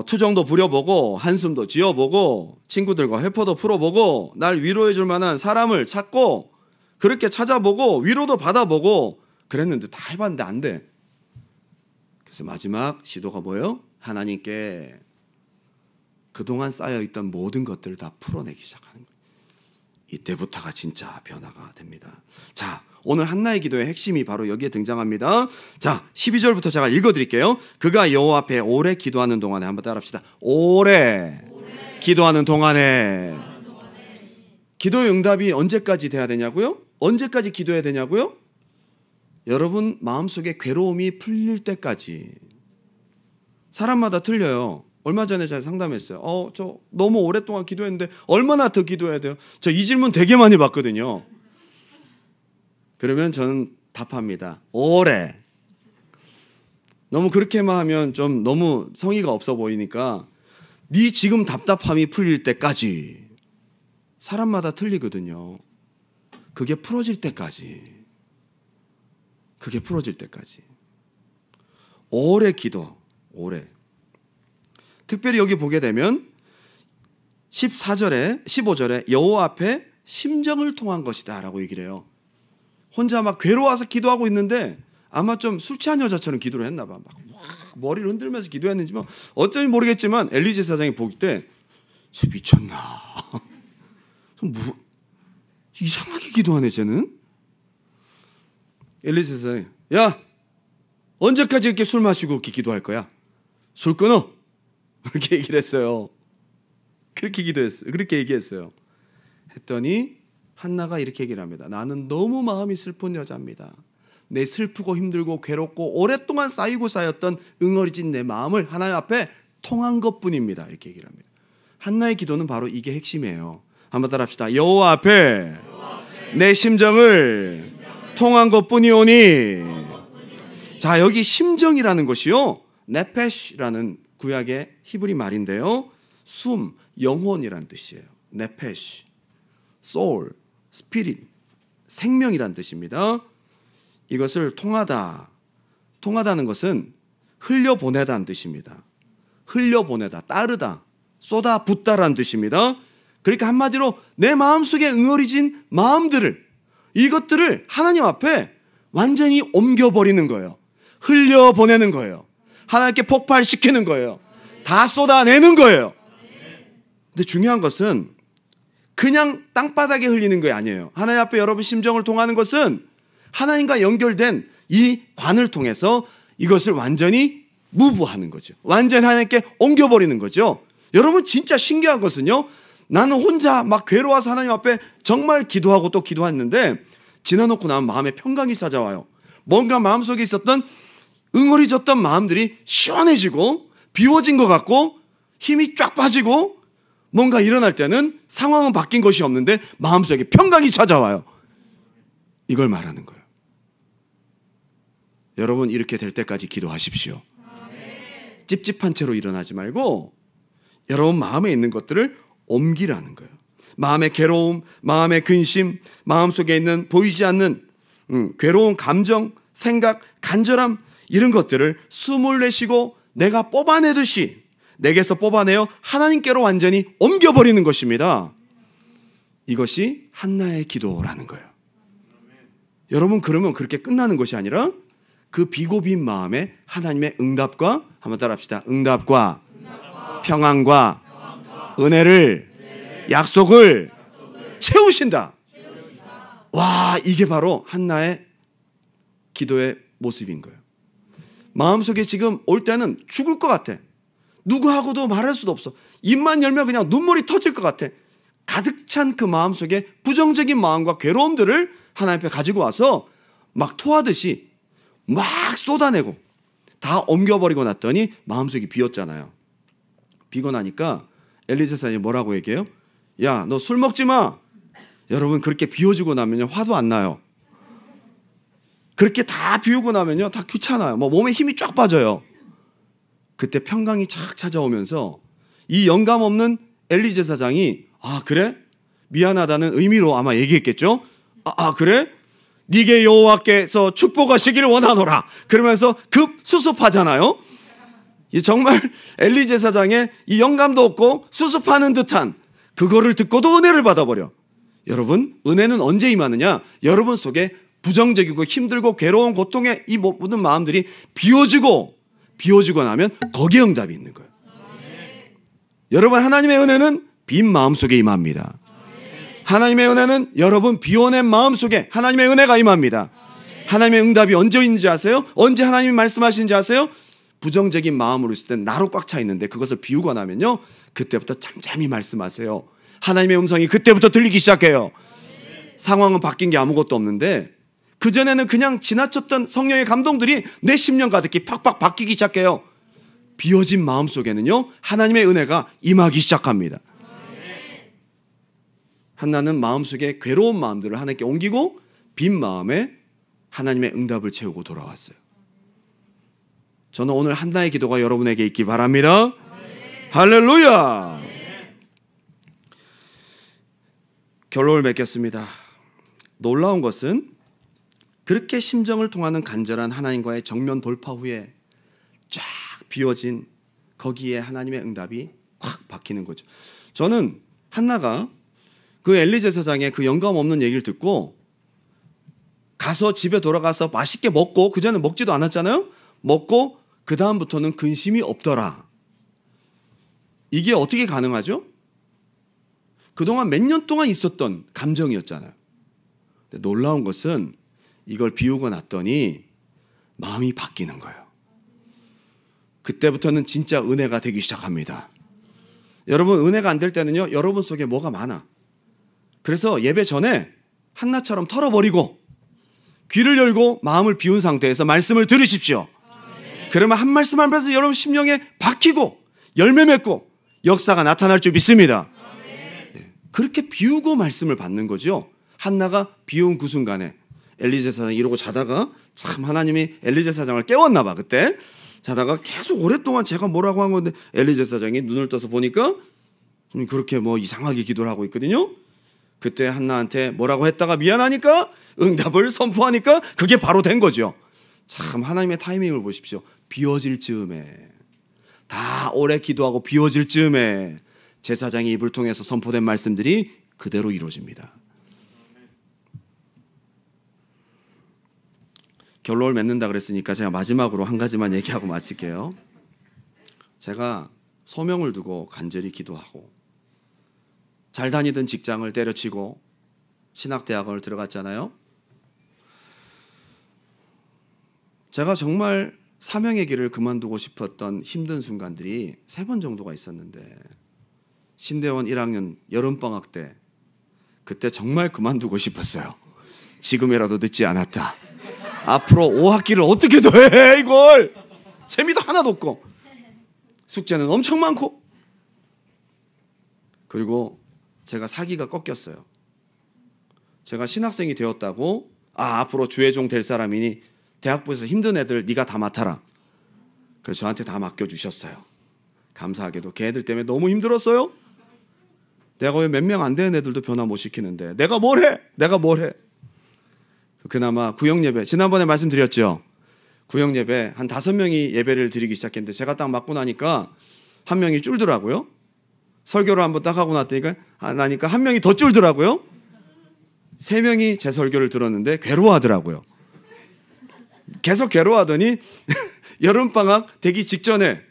투정도 부려보고 한숨도 지어보고 친구들과 회포도 풀어보고 날 위로해 줄 만한 사람을 찾고 그렇게 찾아보고 위로도 받아보고 그랬는데 다 해봤는데 안 돼. 그래서 마지막 시도가 뭐예요? 하나님께 그동안 쌓여있던 모든 것들을 다 풀어내기 시작하는 거예요. 이때부터가 진짜 변화가 됩니다. 자, 오늘 한나의 기도의 핵심이 바로 여기에 등장합니다. 자, 12절부터 제가 읽어드릴게요. 그가 여호와 앞에 오래 기도하는 동안에, 한번 따라합시다. 오래 기도하는 동안에. 기도의 응답이 언제까지 돼야 되냐고요? 언제까지 기도해야 되냐고요? 여러분 마음속에 괴로움이 풀릴 때까지. 사람마다 틀려요. 얼마 전에 제가 상담했어요. 저 너무 오랫동안 기도했는데 얼마나 더 기도해야 돼요? 저 이 질문 되게 많이 받거든요. 그러면 저는 답합니다. 오래. 너무 그렇게만 하면 좀 너무 성의가 없어 보이니까 네 지금 답답함이 풀릴 때까지. 사람마다 틀리거든요. 그게 풀어질 때까지. 그게 풀어질 때까지. 오래 기도. 오래. 특별히 여기 보게 되면 14절에 15절에 여호와 앞에 심정을 통한 것이다 라고 얘기를 해요. 혼자 막 괴로워서 기도하고 있는데 아마 좀 술 취한 여자처럼 기도를 했나 봐. 막 머리를 흔들면서 기도했는지 뭐 어쩐지 모르겠지만 엘리 제사장이 보기 때 쟤 미쳤나. 뭐 이상하게 기도하네 쟤는. 엘리 제사장이, 야 언제까지 이렇게 술 마시고 이렇게 기도할 거야? 술 끊어. 그렇게 얘기를 했어요. 그렇게 기도했어요. 그렇게 얘기했어요. 했더니 한나가 이렇게 얘기를 합니다. 나는 너무 마음이 슬픈 여자입니다. 내 슬프고 힘들고 괴롭고 오랫동안 쌓였던 응어리진 내 마음을 하나님 앞에 통한 것뿐입니다. 이렇게 얘기를 합니다. 한나의 기도는 바로 이게 핵심이에요. 한번 따라합시다. 여호와 앞에 내 심정을 통한 것뿐이오니. 자, 여기 심정이라는 것이요, 네페시라는 구약의 히브리 말인데요, 숨, 영혼이란 뜻이에요. 네페시, 소울, 스피릿, 생명이란 뜻입니다. 이것을 통하다는 것은 흘려보내다는 뜻입니다. 흘려보내다, 따르다, 쏟아붓다라는 뜻입니다. 그러니까 한마디로 내 마음속에 응어리진 마음들을, 이것들을 하나님 앞에 완전히 옮겨버리는 거예요. 흘려보내는 거예요. 하나님께 폭발시키는 거예요. 다 쏟아내는 거예요. 근데 중요한 것은 그냥 땅바닥에 흘리는 게 아니에요. 하나님 앞에 여러분 심정을 통하는 것은 하나님과 연결된 이 관을 통해서 이것을 완전히 무브하는 거죠. 완전히 하나님께 옮겨버리는 거죠. 여러분 진짜 신기한 것은요, 나는 혼자 막 괴로워서 하나님 앞에 정말 기도하고 또 기도했는데 지나놓고 나면 마음에 평강이 찾아와요. 뭔가 마음속에 있었던 응어리졌던 마음들이 시원해지고 비워진 것 같고 힘이 쫙 빠지고 뭔가 일어날 때는 상황은 바뀐 것이 없는데 마음속에 평강이 찾아와요. 이걸 말하는 거예요. 여러분 이렇게 될 때까지 기도하십시오. 찝찝한 채로 일어나지 말고 여러분 마음에 있는 것들을 옮기라는 거예요. 마음의 괴로움, 마음의 근심, 마음속에 있는 보이지 않는 괴로운 감정, 생각, 간절함, 이런 것들을 숨을 내쉬고 내가 뽑아내듯이 내게서 뽑아내어 하나님께로 완전히 옮겨버리는 것입니다. 이것이 한나의 기도라는 거예요. 여러분 그러면 그렇게 끝나는 것이 아니라 그 비고 빈 마음에 하나님의 응답과, 한번 따라합시다. 응답과 평안과 은혜를, 약속을 채우신다. 와, 이게 바로 한나의 기도의 모습인 거예요. 마음속에 지금 올 때는 죽을 것 같아. 누구하고도 말할 수도 없어. 입만 열면 그냥 눈물이 터질 것 같아. 가득 찬 그 마음속에 부정적인 마음과 괴로움들을 하나님 앞에 가지고 와서 막 토하듯이 막 쏟아내고 다 옮겨버리고 났더니 마음속이 비었잖아요. 비고 나니까 엘리자 사장이 뭐라고 얘기해요? 야, 너 술 먹지 마. 여러분 그렇게 비워주고 나면요 화도 안 나요. 그렇게 다 비우고 나면요 다 귀찮아요. 뭐 몸에 힘이 쫙 빠져요. 그때 평강이 착 찾아오면서 이 영감 없는 엘리제 사장이 아 그래? 미안하다는 의미로 아마 얘기했겠죠. 그래? 네게 여호와께서 축복하시기를 원하노라. 그러면서 급 수습하잖아요. 정말 엘리제 사장의 이 영감도 없고 수습하는 듯한 그거를 듣고도 은혜를 받아버려. 여러분 은혜는 언제 임하느냐? 여러분 속에 부정적이고 힘들고 괴로운 고통의 이 모든 마음들이 비워지고 나면 거기에 응답이 있는 거예요. 여러분 하나님의 은혜는 빈 마음 속에 임합니다. 하나님의 은혜는 여러분 비워낸 마음 속에 하나님의 은혜가 임합니다. 하나님의 응답이 언제 있는지 아세요? 언제 하나님이 말씀하시는지 아세요? 부정적인 마음으로 있을 때 나로 꽉 차 있는데 그것을 비우고 나면요 그때부터 잠잠히 말씀하세요. 하나님의 음성이 그때부터 들리기 시작해요. 상황은 바뀐 게 아무것도 없는데 그전에는 그냥 지나쳤던 성령의 감동들이 내 심령 가득히 팍팍 바뀌기 시작해요. 비워진 마음 속에는요 하나님의 은혜가 임하기 시작합니다. 한나는 마음속에 괴로운 마음들을 하나님께 옮기고 빈 마음에 하나님의 응답을 채우고 돌아왔어요. 저는 오늘 한나의 기도가 여러분에게 있기 바랍니다. 할렐루야. 결론을 맺겠습니다. 놀라운 것은 그렇게 심정을 통하는 간절한 하나님과의 정면 돌파 후에 쫙 비워진 거기에 하나님의 응답이 콱 박히는 거죠. 저는 한나가 그 엘리제 사장의 그 영감 없는 얘기를 듣고 가서 집에 돌아가서 맛있게 먹고, 그전에 먹지도 않았잖아요. 먹고 그 다음부터는 근심이 없더라. 이게 어떻게 가능하죠? 그동안 몇 년 동안 있었던 감정이었잖아요. 근데 놀라운 것은 이걸 비우고 났더니 마음이 바뀌는 거예요. 그때부터는 진짜 은혜가 되기 시작합니다. 여러분 은혜가 안 될 때는요 여러분 속에 뭐가 많아. 그래서 예배 전에 한나처럼 털어버리고 귀를 열고 마음을 비운 상태에서 말씀을 들으십시오. 그러면 한 말씀 한 말씀 여러분 심령에 박히고 열매 맺고 역사가 나타날 줄 믿습니다. 그렇게 비우고 말씀을 받는 거죠. 한나가 비운 그 순간에 엘리제 사장이 이러고 자다가 참 하나님이 엘리 제사장을 깨웠나 봐. 그때 자다가 계속 오랫동안 제가 뭐라고 한 건데 엘리 제사장이 눈을 떠서 보니까 그렇게 뭐 이상하게 기도를 하고 있거든요. 그때 한나한테 뭐라고 했다가 미안하니까 응답을 선포하니까 그게 바로 된 거죠. 참 하나님의 타이밍을 보십시오. 비워질 즈음에, 다 오래 기도하고 비워질 즈음에 제사장의 입을 통해서 선포된 말씀들이 그대로 이루어집니다. 결론을 맺는다 그랬으니까 제가 마지막으로 한 가지만 얘기하고 마칠게요. 제가 소명을 두고 간절히 기도하고 잘 다니던 직장을 때려치고 신학대학을 들어갔잖아요. 제가 정말 사명의 길을 그만두고 싶었던 힘든 순간들이 3번 정도가 있었는데 신대원 1학년 여름방학 때 그때 정말 그만두고 싶었어요. 지금이라도 늦지 않았다. 앞으로 5학기를 어떻게 더 해 이걸. 재미도 하나도 없고 숙제는 엄청 많고. 그리고 제가 사기가 꺾였어요. 제가 신학생이 되었다고 앞으로 주의종 될 사람이니 대학부에서 힘든 애들 네가 다 맡아라. 그래서 저한테 다 맡겨주셨어요. 감사하게도 걔들 때문에 너무 힘들었어요. 내가 왜 몇 명 안 되는 애들도 변화 못 시키는데 내가 뭘 해? 내가 뭘 해? 그나마 구역예배 지난번에 말씀드렸죠. 구역예배 한 5명이 예배를 드리기 시작했는데 제가 딱 맡고 나니까 한 명이 줄더라고요. 설교를 한번 딱 하고 나니까 한 명이 더 줄더라고요. 3명이 제 설교를 들었는데 괴로워하더라고요. 계속 괴로워하더니 여름방학 되기 직전에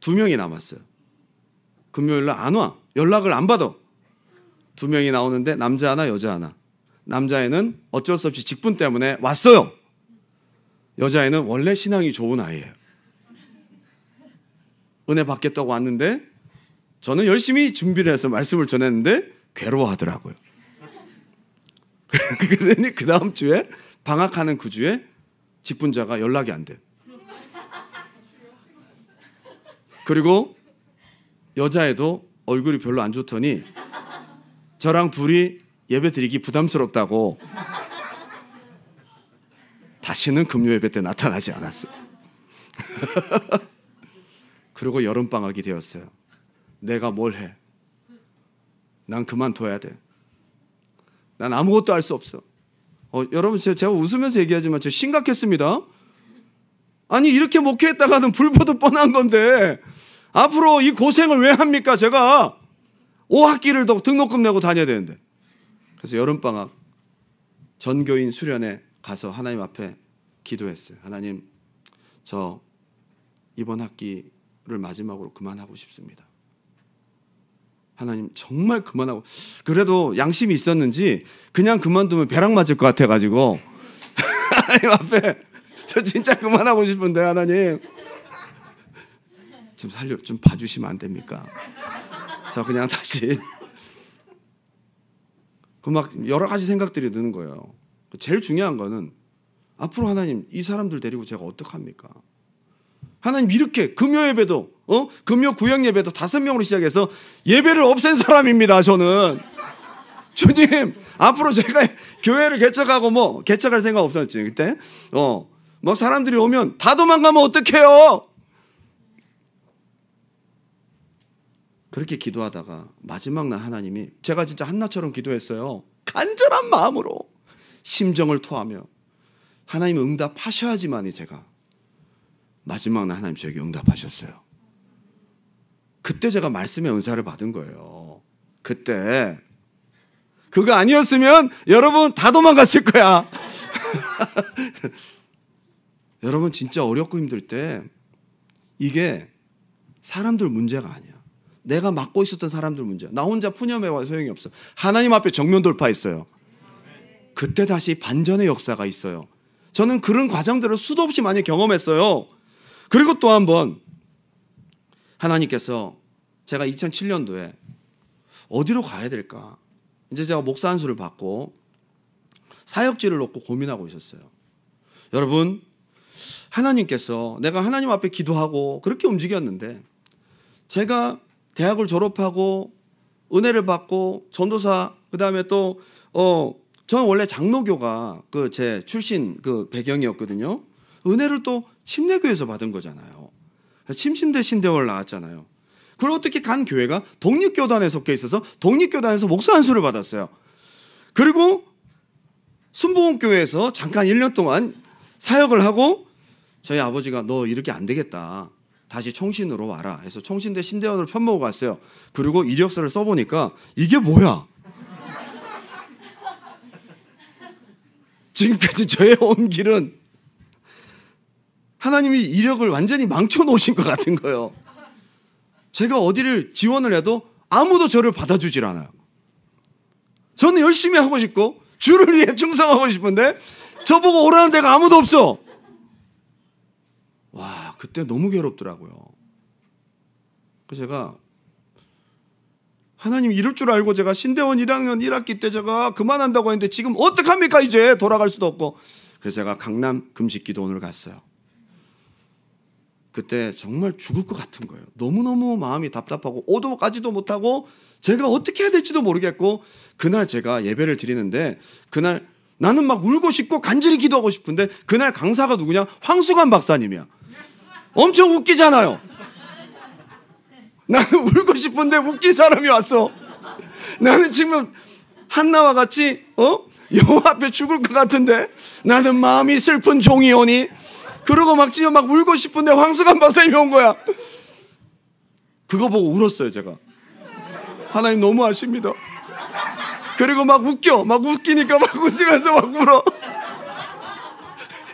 2명이 남았어요. 금요일날 안 와. 연락을 안 받아. 2명이 나오는데 남자 하나 여자 하나. 남자애는 어쩔 수 없이 직분 때문에 왔어요. 여자애는 원래 신앙이 좋은 아이예요. 은혜 받겠다고 왔는데 저는 열심히 준비를 해서 말씀을 전했는데 괴로워하더라고요. 그러니 그 다음 주에 방학하는 그 주에 직분자가 연락이 안 돼요. 그리고 여자애도 얼굴이 별로 안 좋더니 저랑 둘이 예배 드리기 부담스럽다고 다시는 금요 예배 때 나타나지 않았어요. 그리고 여름방학이 되었어요. 내가 뭘 해? 난 그만둬야 돼. 난 아무것도 할 수 없어. 여러분 제가 웃으면서 얘기하지만 저 심각했습니다. 아니 이렇게 목회했다가는 불보듯 뻔한 건데 앞으로 이 고생을 왜 합니까? 제가 5학기를 더 등록금 내고 다녀야 되는데. 그래서 여름방학 전교인 수련회 가서 하나님 앞에 기도했어요. 하나님, 저 이번 학기를 마지막으로 그만하고 싶습니다. 하나님 정말 그만하고, 그래도 양심이 있었는지 그냥 그만두면 벼락 맞을 것 같아가지고 하나님 앞에 저 진짜 그만하고 싶은데 하나님 좀 봐주시면 안 됩니까? 저 그냥 다시 그 막 여러 가지 생각들이 드는 거예요. 제일 중요한 거는 앞으로 하나님 이 사람들 데리고 제가 어떡합니까? 하나님 이렇게 금요 예배도 금요 구역 예배도 5명으로 시작해서 예배를 없앤 사람입니다. 저는 주님 앞으로 제가 교회를 개척하고 개척할 생각 없었지 그때. 사람들이 오면 다 도망가면 어떡해요? 그렇게 기도하다가 마지막 날 하나님이, 제가 진짜 한나처럼 기도했어요. 간절한 마음으로 심정을 토하며 하나님 응답하셔야지만이 제가 마지막 날 하나님 저에게 응답하셨어요. 그때 제가 말씀의 은사를 받은 거예요. 그때 그거 아니었으면 여러분 다 도망갔을 거야. 여러분 진짜 어렵고 힘들 때 이게 사람들 문제가 아니야. 내가 맡고 있었던 사람들 문제야. 나 혼자 푸념해와 소용이 없어. 하나님 앞에 정면 돌파했어요. 그때 다시 반전의 역사가 있어요. 저는 그런 과정들을 수도 없이 많이 경험했어요. 그리고 또 한 번 하나님께서 제가 2007년도에 어디로 가야 될까? 이제 제가 목사 안수를 받고 사역지를 놓고 고민하고 있었어요. 여러분, 하나님께서 내가 하나님 앞에 기도하고 그렇게 움직였는데 제가 대학을 졸업하고 은혜를 받고 전도사 그다음에 또 저는 원래 장로교가 그 제 출신 그 배경이었거든요. 은혜를 또 침례교에서 받은 거잖아요. 침신대 신대월 나왔잖아요. 그리고 어떻게 간 교회가 독립교단에 속해 있어서 독립교단에서 목사 안수를 받았어요. 그리고 순복음교회에서 잠깐 1년 동안 사역을 하고 저희 아버지가 너 이렇게 안 되겠다. 다시 총신으로 와라 해서 총신대 신대원으로 편먹어 갔어요. 그리고 이력서를 써보니까 이게 뭐야? 지금까지 저의 온 길은 하나님이 이력을 완전히 망쳐놓으신 것 같은 거예요. 제가 어디를 지원을 해도 아무도 저를 받아주질 않아요. 저는 열심히 하고 싶고 주를 위해 충성하고 싶은데 저보고 오라는 데가 아무도 없어. 와, 그때 너무 괴롭더라고요. 그래서 제가 하나님 이럴 줄 알고 제가 신대원 1학년 1학기 때 제가 그만한다고 했는데 지금 어떡합니까? 이제 돌아갈 수도 없고. 그래서 제가 강남 금식기도원을 갔어요. 그때 정말 죽을 것 같은 거예요. 너무너무 마음이 답답하고 오도 가지도 못하고 제가 어떻게 해야 될지도 모르겠고, 그날 제가 예배를 드리는데 그날 나는 막 울고 싶고 간절히 기도하고 싶은데 그날 강사가 누구냐? 황수관 박사님이야. 엄청 웃기잖아요. 나는 울고 싶은데 웃긴 사람이 왔어. 나는 지금 한나와 같이 여호와 앞에 죽을 것 같은데 나는 마음이 슬픈 종이오니. 그러고 막 지금 막 울고 싶은데 황수관 박사님이 온 거야. 그거 보고 울었어요 제가. 하나님 너무 아십니다. 그리고 막 웃겨. 막 웃기니까 막 웃으면서 막 울어.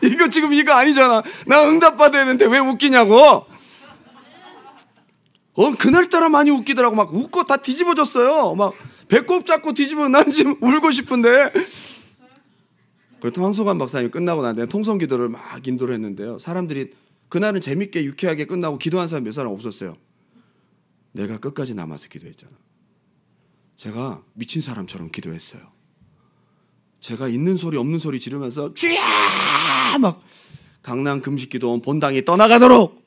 이거 지금 이거 아니잖아. 나 응답받아야 되는데 왜 웃기냐고. 그날따라 많이 웃기더라고. 막 웃고 다 뒤집어졌어요. 막 배꼽 잡고 뒤집어. 난 지금 울고 싶은데. 그래도 황소관 박사님이 끝나고 난 뒤에 통성기도를 막 인도를 했는데요. 사람들이 그날은 재밌게 유쾌하게 끝나고 기도한 사람 몇 사람 없었어요. 내가 끝까지 남아서 기도했잖아. 제가 미친 사람처럼 기도했어요. 제가 있는 소리 없는 소리 지르면서 주야! 막 강남 금식기도원 본당이 떠나가도록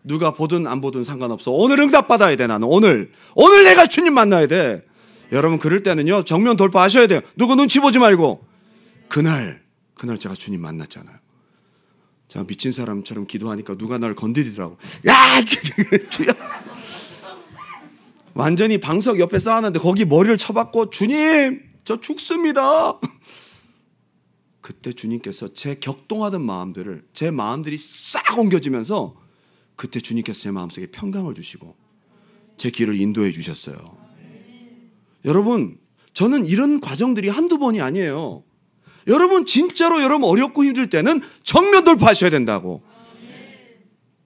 누가 보든 안 보든 상관없어. 오늘 응답받아야 돼. 나는 오늘 내가 주님 만나야 돼. 여러분 그럴 때는요 정면 돌파하셔야 돼요. 누구 눈치 보지 말고. 그날 제가 주님 만났잖아요. 제가 미친 사람처럼 기도하니까 누가 날 건드리더라고. 야! 주야! 완전히 방석 옆에 쌓았는데 거기 머리를 쳐박고 주님 저 죽습니다. 그때 주님께서 제 격동하던 마음들을 제 마음들이 싹 옮겨지면서 그때 주님께서 제 마음속에 평강을 주시고 제 길을 인도해 주셨어요. 여러분 저는 이런 과정들이 한두 번이 아니에요. 여러분 진짜로 여러분 어렵고 힘들 때는 정면 돌파하셔야 된다고.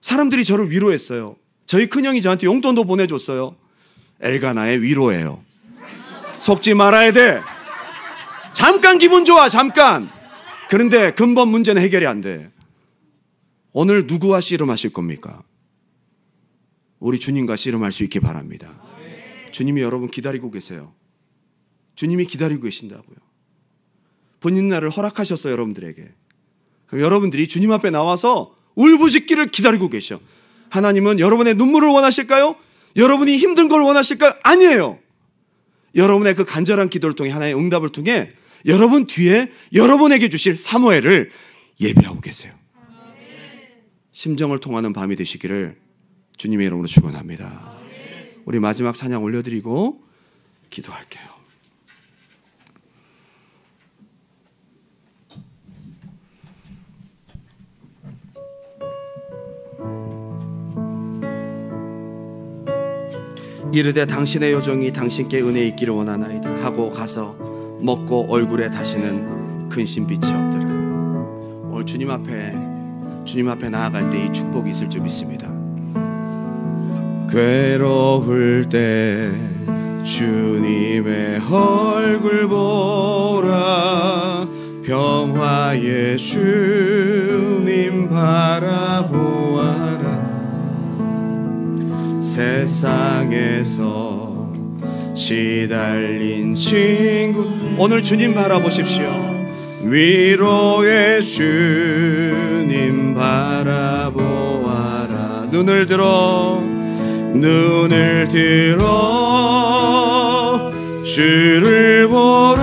사람들이 저를 위로했어요. 저희 큰형이 저한테 용돈도 보내줬어요. 엘가나의 위로예요. 속지 말아야 돼. 잠깐 기분 좋아 잠깐. 그런데 근본 문제는 해결이 안 돼. 오늘 누구와 씨름하실 겁니까? 우리 주님과 씨름할 수 있기 바랍니다. 주님이 여러분 기다리고 계세요. 주님이 기다리고 계신다고요. 본인 날을 허락하셨어요 여러분들에게. 그럼 여러분들이 주님 앞에 나와서 울부짖기를 기다리고 계셔. 하나님은 여러분의 눈물을 원하실까요? 여러분이 힘든 걸 원하실까요? 아니에요. 여러분의 그 간절한 기도를 통해 하나의 응답을 통해 여러분 뒤에 여러분에게 주실 사무엘을 예비하고 계세요. 심정을 통하는 밤이 되시기를 주님의 이름으로 축원합니다. 우리 마지막 찬양 올려드리고 기도할게요. 이르되 당신의 요정이 당신께 은혜 있기를 원하나이다 하고 가서 먹고 얼굴에 다시는 근심빛이 없더라. 오늘 주님 앞에 나아갈 때 이 축복이 있을 줄 믿습니다. 괴로울 때 주님의 얼굴 보라. 평화의 주님 바라보아라. 세상에서 시달린 친구 오늘 주님 바라보십시오. 위로의 주님 바라보아라. 눈을 들어 주를 보라.